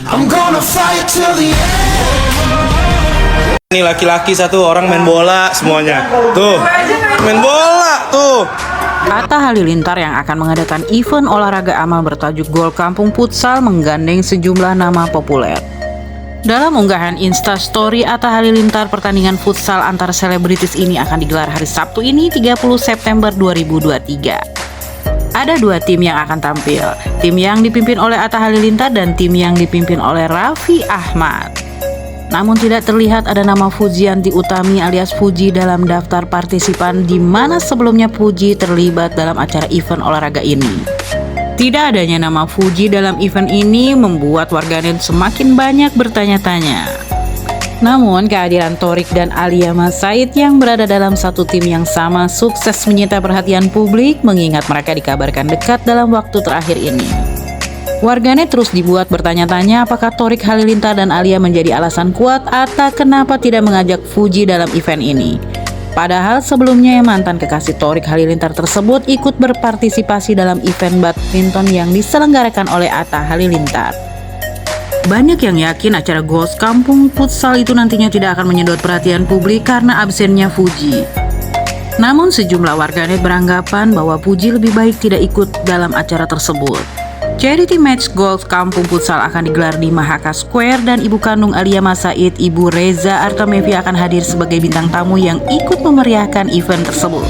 I'm gonna fight till the end. Ini laki-laki satu orang main bola semuanya. Tuh, main bola tuh. Atta Halilintar yang akan mengadakan event olahraga amal bertajuk Gol Kampung Futsal menggandeng sejumlah nama populer. Dalam unggahan Instastory Atta Halilintar, pertandingan futsal antar selebritis ini akan digelar hari Sabtu ini 30 September 2023. Ada dua tim yang akan tampil, tim yang dipimpin oleh Atta Halilintar dan tim yang dipimpin oleh Raffi Ahmad. Namun tidak terlihat ada nama Fujianti Utami alias Fuji dalam daftar partisipan, di mana sebelumnya Fuji terlibat dalam acara event olahraga ini. Tidak adanya nama Fuji dalam event ini membuat warganet semakin banyak bertanya-tanya. Namun kehadiran Thorik dan Alia Mas Said yang berada dalam satu tim yang sama sukses menyita perhatian publik, mengingat mereka dikabarkan dekat dalam waktu terakhir ini. Warganet terus dibuat bertanya-tanya apakah Thorik Halilintar dan Alia menjadi alasan kuat Atta kenapa tidak mengajak Fuji dalam event ini. Padahal sebelumnya mantan kekasih Thorik Halilintar tersebut ikut berpartisipasi dalam event badminton yang diselenggarakan oleh Atta Halilintar. Banyak yang yakin acara Gol Kampung Futsal itu nantinya tidak akan menyedot perhatian publik karena absennya Fuji. Namun sejumlah warganet beranggapan bahwa Fuji lebih baik tidak ikut dalam acara tersebut. Charity match Gol Kampung Futsal akan digelar di Mahaka Square dan ibu kandung Alia Mas Said, Ibu Reza Artamevi, akan hadir sebagai bintang tamu yang ikut memeriahkan event tersebut.